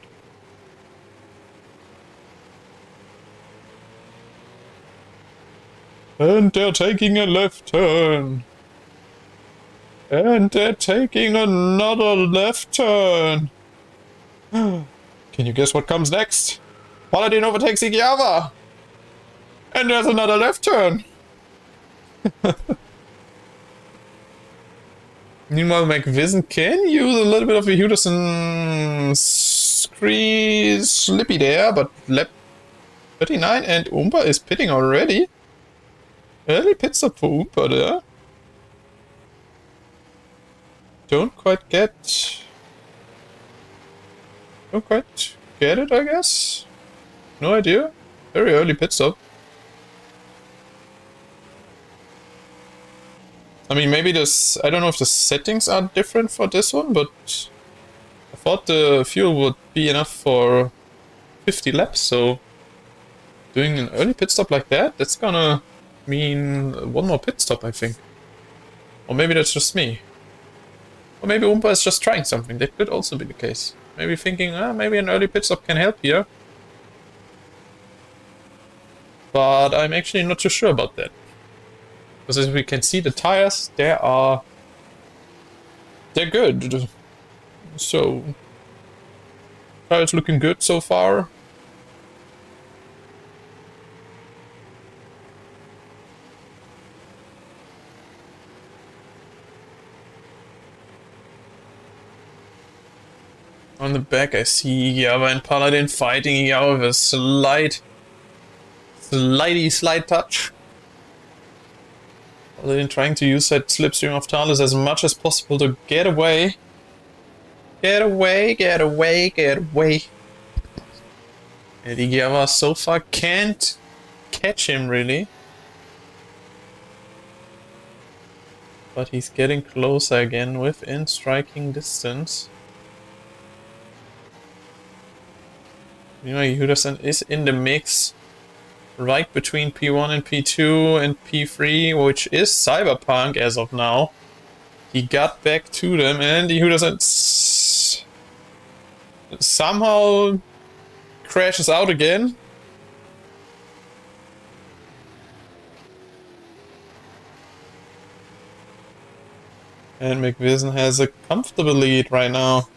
And they're taking a left turn. And they're taking another left turn. Can you guess what comes next? Paladin overtakes Igiava. And there's another left turn. Meanwhile, McVision can use a little bit of a Hudson slippy there, but lap 39 and Oompa is pitting already. Early pit stop for Oompa there. Don't quite get don't quite get it, I guess. No idea. Very early pit stop. I mean, maybe this... I don't know if the settings are different for this one, but I thought the fuel would be enough for 50 laps, so doing an early pit stop like that, that's gonna mean one more pit stop, I think. Or maybe that's just me. Or maybe Oompa is just trying something. That could also be the case. Maybe thinking, maybe an early pit stop can help here. But I'm actually not too sure about that. Because as we can see, the tires, they're good. So, tires looking good so far. On the back I see Java and Paladin fighting Java with a slight touch. Paladin trying to use that slipstream of Talis as much as possible to get away. Get away. And Java so far can't catch him really. But he's getting closer again within striking distance. Anyway, Yudasan is in the mix, right between P1 and P2 and P3, which is Cyberpunk as of now. He got back to them, and Yudasan somehow crashes out again. And McVison has a comfortable lead right now.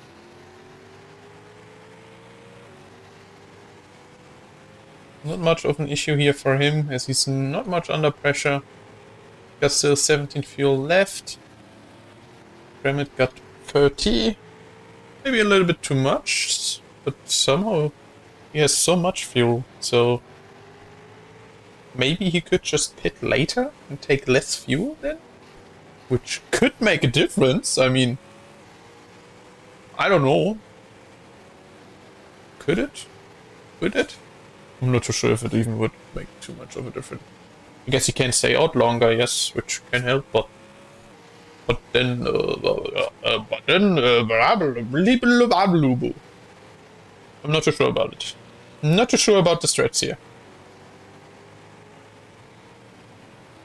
Not much of an issue here for him, as he's not much under pressure. Got still 17 fuel left. Grammet got 30. Maybe a little bit too much, but somehow he has so much fuel, so maybe he could just pit later and take less fuel then? Which could make a difference, I mean... I don't know. Could it? Would it? I'm not too sure if it even would make too much of a difference. I guess he can stay out longer, yes, which can help, but then I'm not too sure about it. Not too sure about the strats here.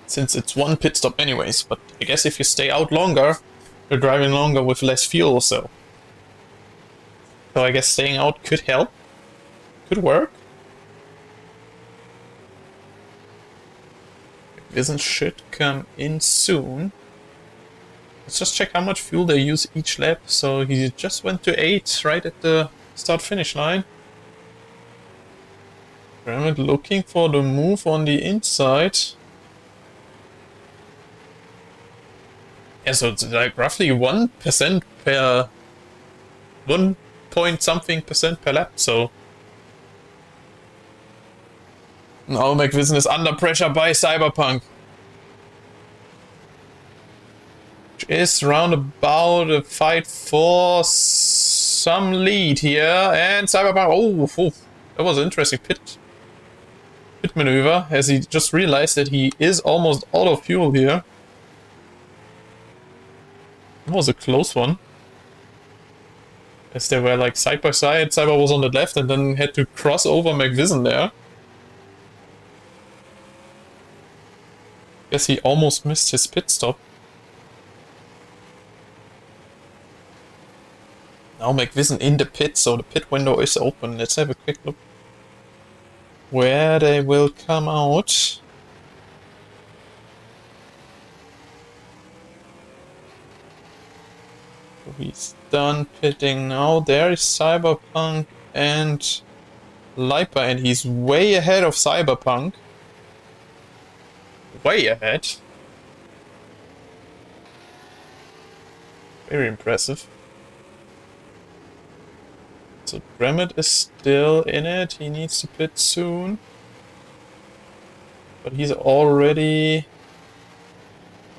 Since it's one pit stop anyways, but I guess if you stay out longer, you're driving longer with less fuel, so I guess staying out could help. Could work. Vision should come in soon. Let's just check how much fuel they use each lap. So he just went to 8 right at the start-finish line. Grammet looking for the move on the inside. Yeah, so it's like roughly 1% per... 1 point something percent per lap, so... Now McVison is under pressure by Cyberpunk. Which is round about a fight for some lead here. And Cyberpunk, oh, that was an interesting pit maneuver, as he just realized that he is almost out of fuel here. That was a close one. As they were like side by side, Cyber was on the left and then had to cross over McVison there. Guess he almost missed his pit stop. Now McVison in the pit, so the pit window is open. Let's have a quick look where they will come out. He's done pitting now. There is Cyberpunk and Lipa, and he's way ahead of Cyberpunk. Way ahead. Very impressive. So Grammet is still in it. He needs to pit soon. But he's already...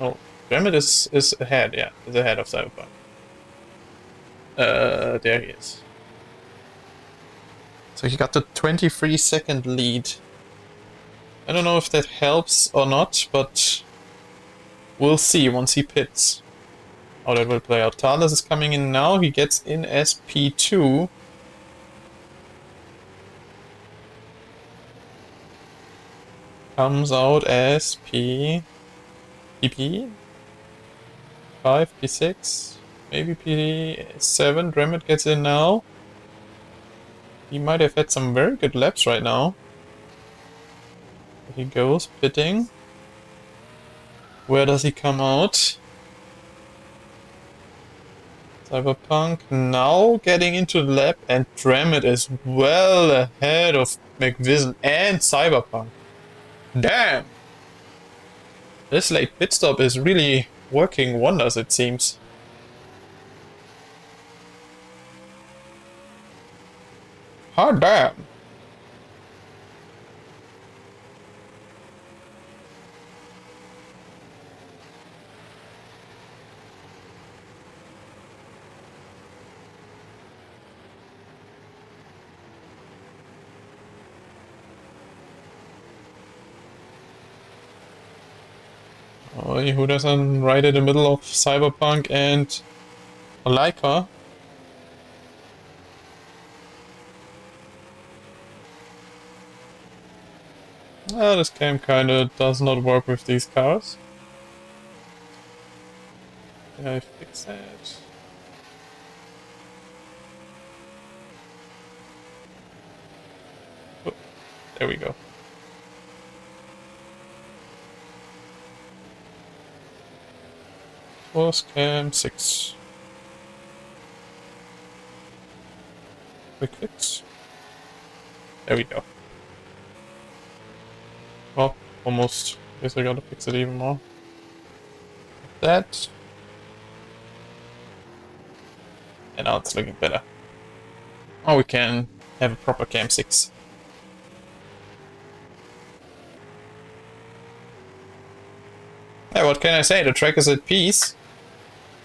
Oh, Grammet is ahead, yeah. He's ahead of Cyberpunk. There he is. So he got the 23-second lead. I don't know if that helps or not, but we'll see once he pits how that will play out. Thales is coming in now. He gets in as P2. Comes out as PP, 5, P6, maybe P7. Dremet gets in now. He might have had some very good laps right now. He goes, pitting. Where does he come out? Cyberpunk now getting into the lap, and Dremet is well ahead of McVision and Cyberpunk. Damn! This late pit stop is really working wonders, it seems. Hot damn! Oh, who doesn't right in the middle of Cyberpunk and Leica? This game kinda does not work with these cars. Did I fix that? Oh, there we go. Was cam 6. Quick fix. There we go. Well, almost. Guess I gotta fix it even more. That. And now it's looking better. Now we can have a proper cam 6. Yeah, what can I say? The track is at peace.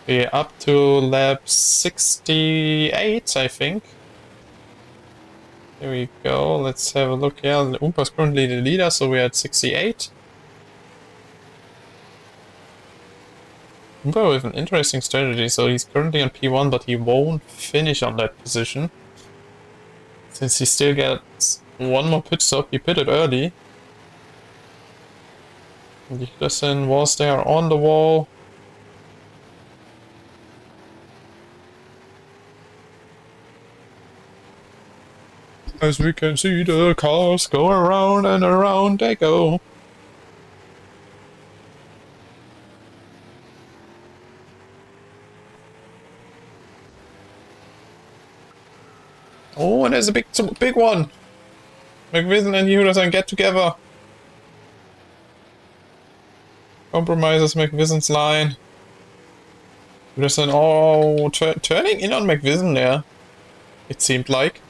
We're up to lap 68, I think. There we go. Let's have a look. Yeah, Oompa's currently the leader, so we're at 68. Oompa with an interesting strategy. So he's currently on P1, but he won't finish on that position. Since he still gets one more pit stop, he pitted early. Dickerson was there on the wall. As we can see, the cars go around and around they go. Oh, and there's a big one. McVision and Hewderson get together. Compromises McVision's line. Hewderson, oh, turning in on McVision there. It seemed like.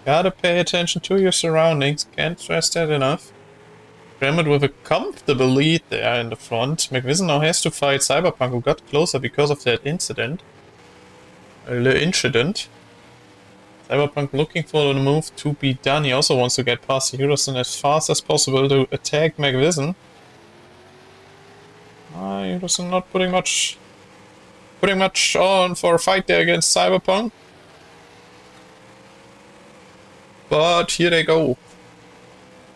Gotta pay attention to your surroundings, can't stress that enough. Dremet with a comfortable lead there in the front. McVision now has to fight Cyberpunk, who got closer because of that incident. Cyberpunk looking for the move to be done. He also wants to get past Hewderson as fast as possible to attack McVision. Hewderson not putting much on for a fight there against Cyberpunk. But here they go.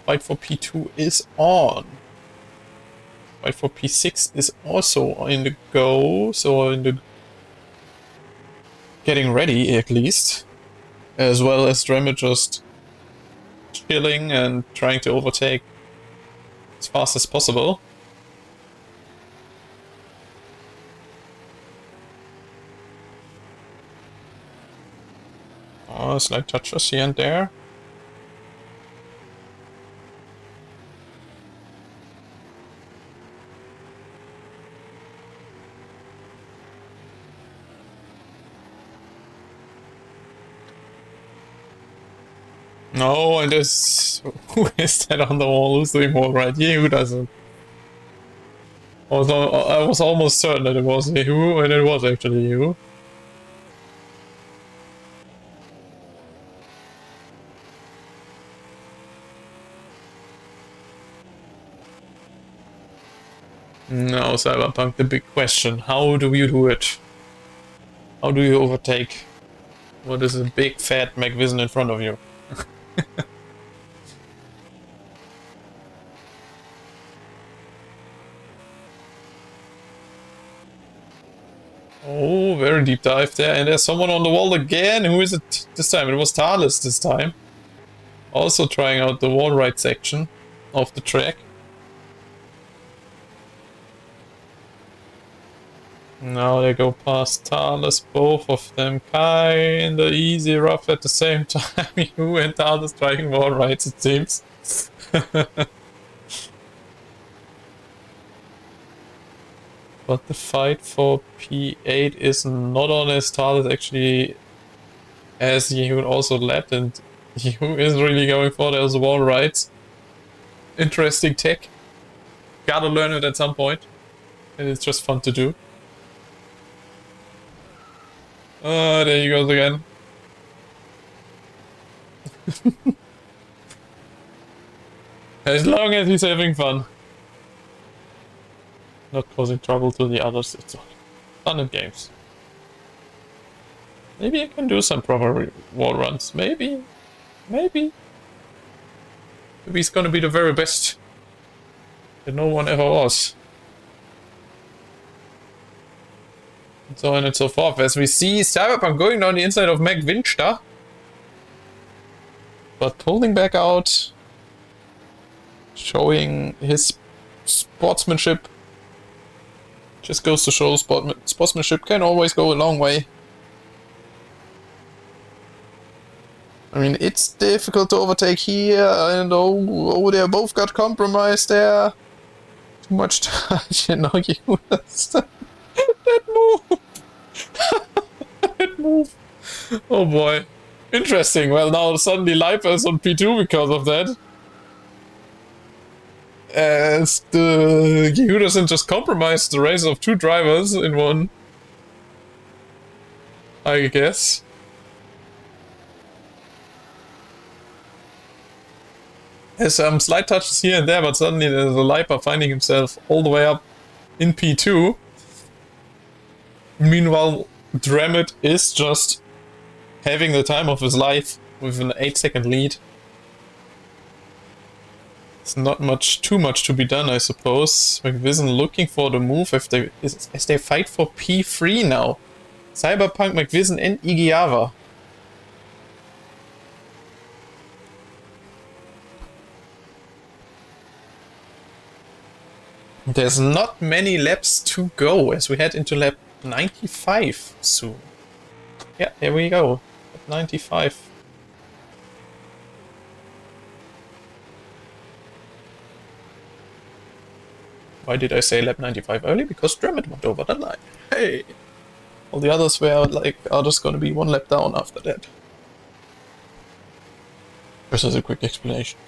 Fight for P2 is on. Fight for P6 is also in the go, so in the getting ready at least. As well as Dremet just chilling and trying to overtake as fast as possible. Oh, slight touches here and there. No, and this... Who is that on the wall? Who's doing wall right? Yeah, who doesn't? Although I was almost certain that it was you, and it was actually you. Now, Cyberpunk, the big question. How do you do it? How do you overtake? What is a big fat McVision in front of you? Oh, very deep dive there. And there's someone on the wall again. Who is it this time? It was Thales this time. Also trying out the wall ride section of the track. Now they go past Thales, both of them kind of easy rough at the same time. You and Thales trying wall rides, it seems. But the fight for P8 is not on, as Thales actually has Yehu also lapped, and Yehu is really going for those wall rides. Interesting tech. Gotta learn it at some point, and it's just fun to do. Oh, there he goes again. As long as he's having fun. Not causing trouble to the others, it's all fun and games. Maybe I can do some proper wall runs. Maybe. Maybe he's gonna be the very best that no one ever was. And so on and so forth. As we see Cyberpunk going down the inside of McVinster. But pulling back out. Showing his sportsmanship. Just goes to show sportsmanship can always go a long way. I mean, it's difficult to overtake here, and oh, they both got compromised there. Too much touch, you know, that move. That move. Oh boy. Interesting. Well, now suddenly Lipa is on P2 because of that. As the Yehudason just compromised the race of two drivers in one. I guess. There's some slight touches here and there, but suddenly there's a Lipa finding himself all the way up in P2. Meanwhile, Dramit is just having the time of his life with an 8-second lead. It's not too much to be done, I suppose. McVision looking for the move as they fight for P3 now. Cyberpunk, McVision and Igiava. There's not many laps to go as we head into lap 95 soon. Yeah, here we go. Lap 95. Why did I say lap 95 early? Because Dramit went over the line. Hey! All the others were like, are just gonna be one lap down after that. Just as a quick explanation.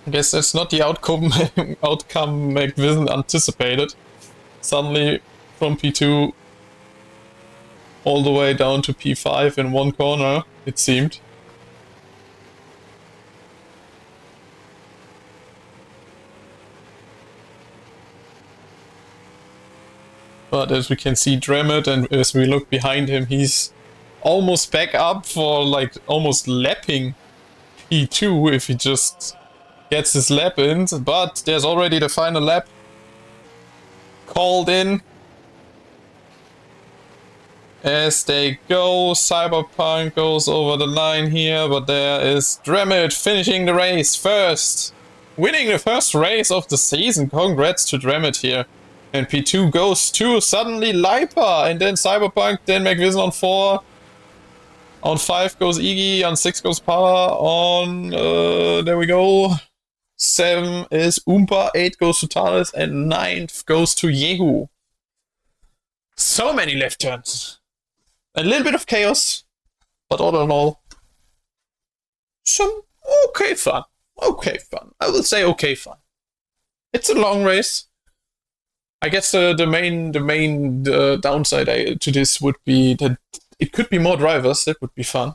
I guess that's not the outcome McVision anticipated. Suddenly from P2 all the way down to P5 in one corner, it seemed. But as we can see Dramit, and as we look behind him, he's almost back up for like almost lapping P2 if he just gets his lap in, but there's already the final lap called in. As they go, Cyberpunk goes over the line here, but there is Dramit finishing the race first. Winning the first race of the season. Congrats to Dramit here. And P2 goes to suddenly Lipa, and then Cyberpunk, then McVision on 4. On 5 goes Iggy, on 6 goes Power, on, there we go. 7 is Oompa, 8 goes to Thales, and 9 goes to Yehu. So many left turns. A little bit of chaos, but all in all, some okay fun. Okay fun. I will say okay fun. It's a long race. I guess the main downside to this would be that it could be more drivers. That would be fun.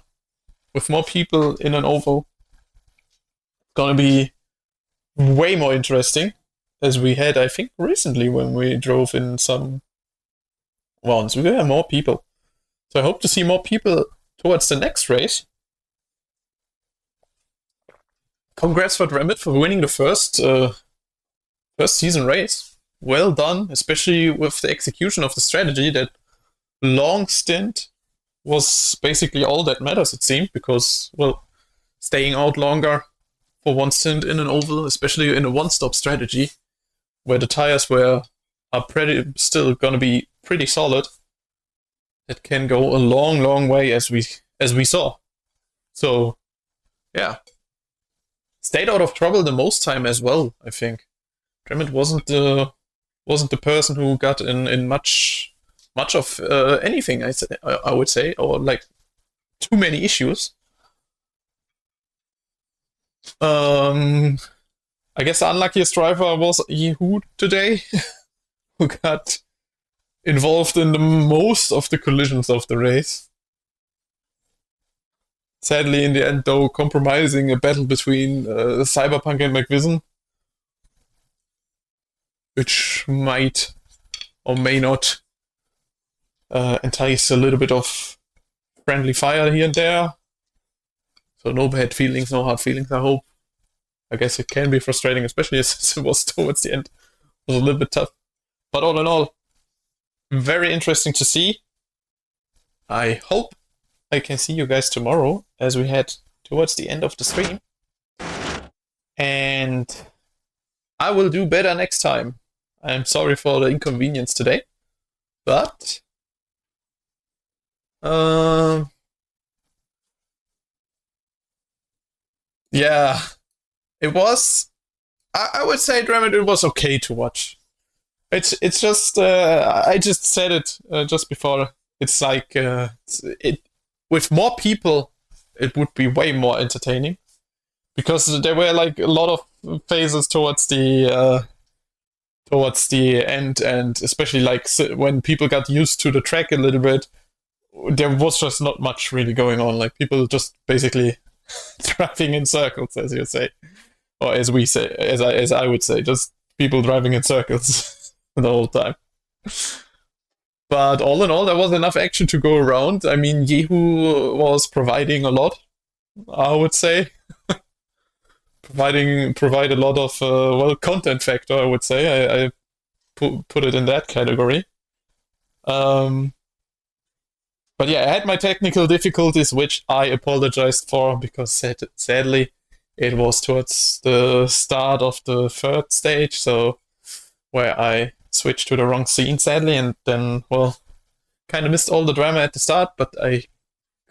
With more people in an oval, it's gonna be way more interesting, as we had, I think, recently when we drove in some rounds. We had more people. So I hope to see more people towards the next race. Congrats for Dremit for winning the first season race. Well done, especially with the execution of the strategy. That long stint was basically all that matters, it seemed, because, well, staying out longer for one stint in an oval, especially in a one-stop strategy, where the tires are still gonna be pretty solid, that can go a long way, as we saw. So, yeah. Stayed out of trouble the most time as well, I think. Dremit wasn't the person who got in much of anything, I would say, or like too many issues. I guess the unluckiest driver was Yehud today, who got involved in the most of the collisions of the race. Sadly, in the end, though, compromising a battle between Cyberpunk and McVision, which might or may not entice a little bit of friendly fire here and there. So no bad feelings, no hard feelings, I hope. I guess it can be frustrating, especially since it was towards the end. It was a little bit tough. But all in all, very interesting to see. I hope I can see you guys tomorrow, as we head towards the end of the stream. And I will do better next time. I'm sorry for the inconvenience today. But yeah, it was. I would say, Dremit, it was okay to watch. It's just I just said it just before. It's like with more people, it would be way more entertaining, because there were like a lot of phases towards the end, and especially like when people got used to the track a little bit, there was just not much really going on. Like people just basically driving in circles, as you say, or as we say, as I would say, just people driving in circles the whole time. But all in all, there was enough action to go around. I mean, Yehu was providing a lot, I would say. Provide a lot of content factor, I would say. I put it in that category. But yeah, I had my technical difficulties, which I apologized for, because sadly it was towards the start of the third stage, so where I switched to the wrong scene, sadly, and then, well, kind of missed all the drama at the start. But I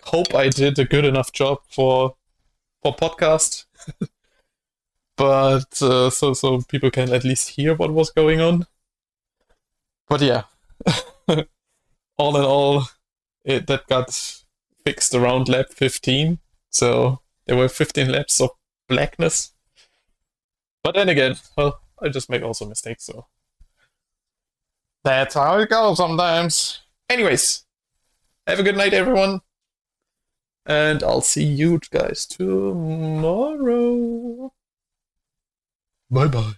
hope I did a good enough job for podcast. But so people can at least hear what was going on. But yeah, all in all, that got fixed around lap 15. So there were 15 laps of blackness. But then again, well, I just make also mistakes, so that's how it goes sometimes. Anyways, have a good night, everyone. And I'll see you guys tomorrow. Bye bye.